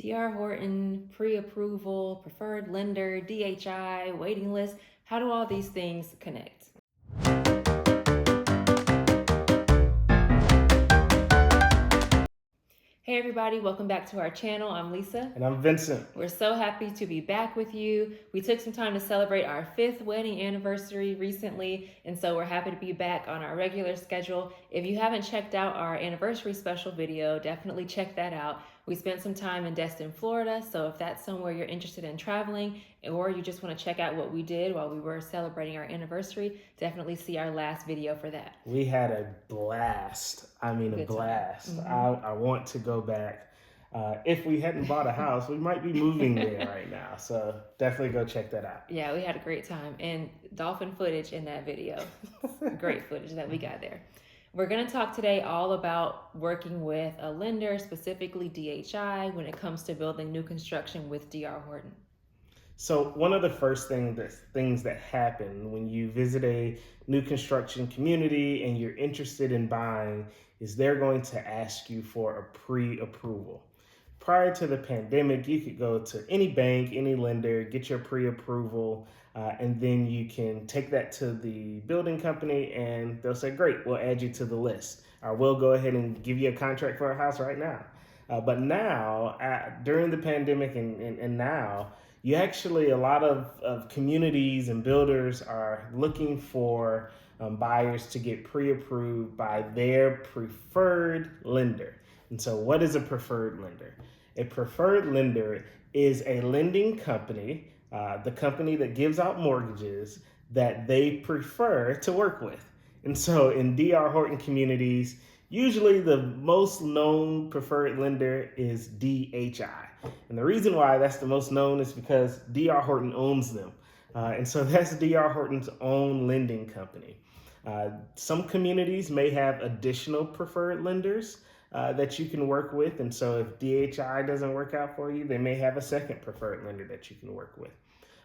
DR Horton, pre-approval, preferred lender, DHI, waiting list. How do all these things connect? Hey everybody, welcome back to our channel. I'm Lisa. And I'm Vincent. We're so happy to be back with you. We took some time to celebrate our 5th wedding anniversary recently, and so we're happy to be back on our regular schedule. If you haven't checked out our anniversary special video, definitely check that out. We spent some time in Destin, Florida, so if that's somewhere you're interested in traveling, or you just want to check out what we did while we were celebrating our anniversary, definitely see our last video for that. We had a blast. I mean, a blast. I want to go back. If we hadn't bought a house, we might be moving there right now. So definitely go check that out. Yeah, we had a great time, and dolphin footage in that video. Great footage that we got there. We're going to talk today all about working with a lender, specifically DHI, when it comes to building new construction with DR Horton. So one of the first things that happen when you visit a new construction community and you're interested in buying is they're going to ask you for a pre-approval. Prior to the pandemic, you could go to any bank, any lender, get your pre-approval, and then you can take that to the building company and they'll say, great, we'll add you to the list. Or we'll go ahead and give you a contract for a house right now. But now, during the pandemic and now, you actually, a lot of communities and builders are looking for buyers to get pre-approved by their preferred lender. And so what is a preferred lender? A preferred lender is a lending company, the company that gives out mortgages that they prefer to work with. And so in DR Horton communities, usually the most known preferred lender is DHI. And the reason why that's the most known is because DR Horton owns them. And so that's DR Horton's own lending company. Some communities may have additional preferred lenders that you can work with. And so if DHI doesn't work out for you, they may have a second preferred lender that you can work with.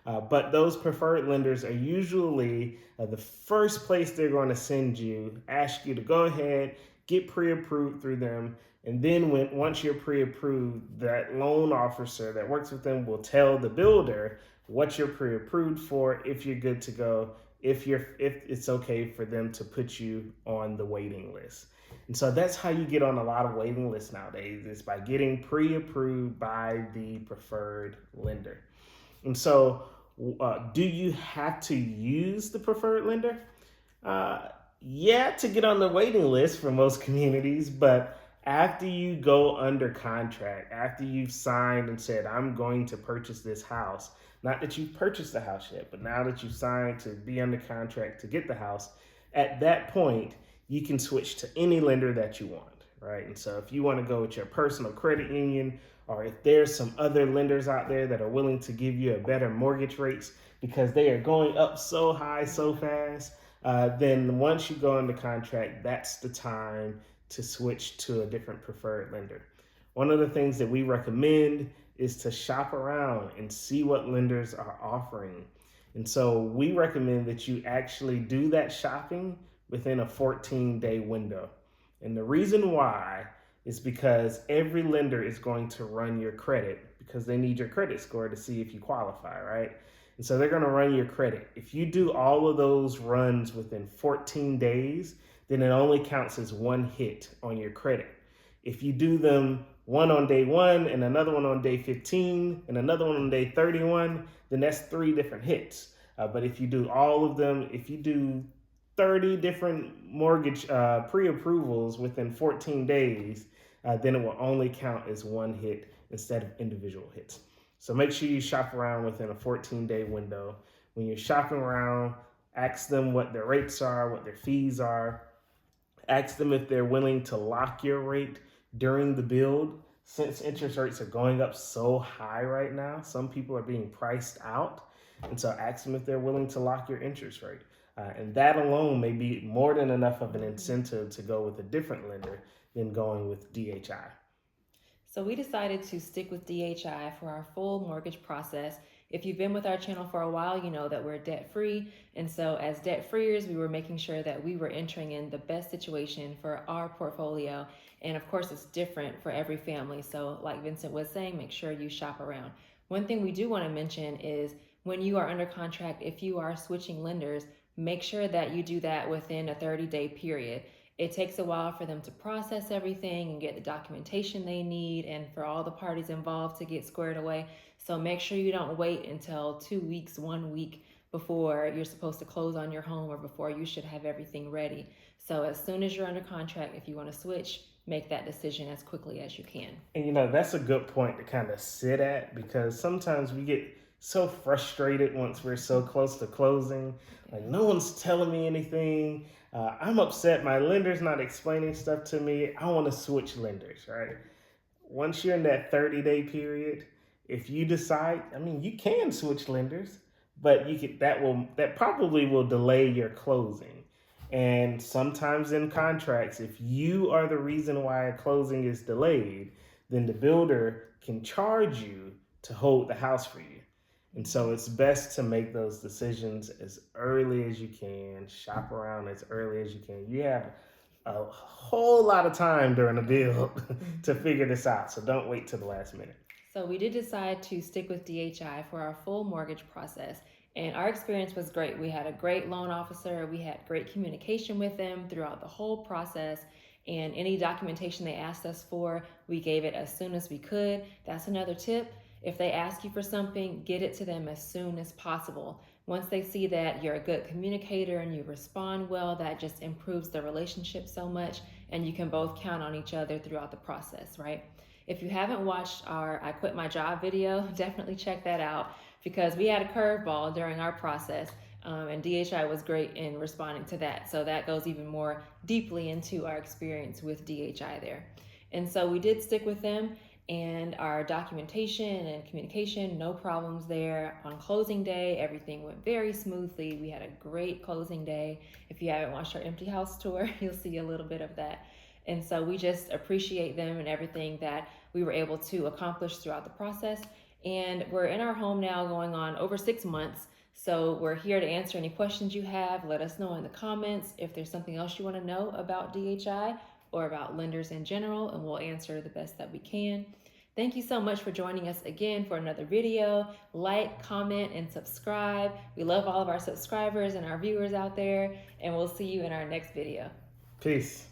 But those preferred lenders are usually the first place they're going to send you, ask you to go ahead, get pre-approved through them. And then once you're pre-approved, that loan officer that works with them will tell the builder what you're pre-approved for, if you're good to go, if it's okay for them to put you on the waiting list. And so that's how you get on a lot of waiting lists nowadays, is by getting pre-approved by the preferred lender. And so do you have to use the preferred lender? Yeah, to get on the waiting list for most communities, but after you go under contract, after you've signed and said, I'm going to purchase this house, not that you've purchased the house yet, but now that you've signed to be under contract to get the house, at that point, you can switch to any lender that you want, right? And so if you want to go with your personal credit union, or if there's some other lenders out there that are willing to give you a better mortgage rates because they are going up so high, so fast, then once you go under contract, that's the time to switch to a different preferred lender. One of the things that we recommend is to shop around and see what lenders are offering. And so we recommend that you actually do that shopping within a 14-day window. And the reason why is because every lender is going to run your credit because they need your credit score to see if you qualify, right? And so they're going to run your credit. If you do all of those runs within 14 days, then it only counts as one hit on your credit. If you do them one on day 1 and another one on day 15 and another one on day 31, then that's 3 different hits. But if you do all of them, if you do 30 different mortgage pre-approvals within 14 days, then it will only count as one hit instead of individual hits. So make sure you shop around within a 14-day window. When you're shopping around, ask them what their rates are, what their fees are. Ask them if they're willing to lock your rate during the build. Since interest rates are going up so high right now, some people are being priced out. And so ask them if they're willing to lock your interest rate. And that alone may be more than enough of an incentive to go with a different lender than going with DHI. So we decided to stick with DHI for our full mortgage process. If you've been with our channel for a while, you know that we're debt free. And so as debt freers, we were making sure that we were entering in the best situation for our portfolio. And of course, it's different for every family. So like Vincent was saying, make sure you shop around. One thing we do want to mention is when you are under contract, if you are switching lenders, make sure that you do that within a 30-day period. It takes a while for them to process everything and get the documentation they need and for all the parties involved to get squared away. So make sure you don't wait until 2 weeks, 1 week before you're supposed to close on your home or before you should have everything ready. So as soon as you're under contract, if you want to switch, make that decision as quickly as you can. And that's a good point to kind of sit at, because sometimes we get so frustrated once we're so close to closing. Like, no one's telling me anything. I'm upset. My lender's not explaining stuff to me. I want to switch lenders, right? Once you're in that 30-day period, if you decide, you can switch lenders, but that probably will delay your closing. And sometimes in contracts, if you are the reason why a closing is delayed, then the builder can charge you to hold the house for you. And so it's best to make those decisions as early as you can, shop around as early as you can. You have a whole lot of time during the build to figure this out, so don't wait till the last minute. So we did decide to stick with DHI for our full mortgage process. And our experience was great. We had a great loan officer. We had great communication with them throughout the whole process. And any documentation they asked us for, we gave it as soon as we could. That's another tip. If they ask you for something, get it to them as soon as possible. Once they see that you're a good communicator and you respond well, that just improves the relationship so much, and you can both count on each other throughout the process, right? If you haven't watched our I Quit My Job video, definitely check that out, because we had a curveball during our process, and DHI was great in responding to that. So that goes even more deeply into our experience with DHI there. And so we did stick with them, and our documentation and communication, no problems there. On closing day, everything went very smoothly. We had a great closing day. If you haven't watched our empty house tour, you'll see a little bit of that. And so we just appreciate them and everything that we were able to accomplish throughout the process. And we're in our home now going on over 6 months. So we're here to answer any questions you have. Let us know in the comments if there's something else you want to know about DHI or about lenders in general, and we'll answer the best that we can. Thank you so much for joining us again for another video. Like, comment, and subscribe. We love all of our subscribers and our viewers out there, and we'll see you in our next video. Peace.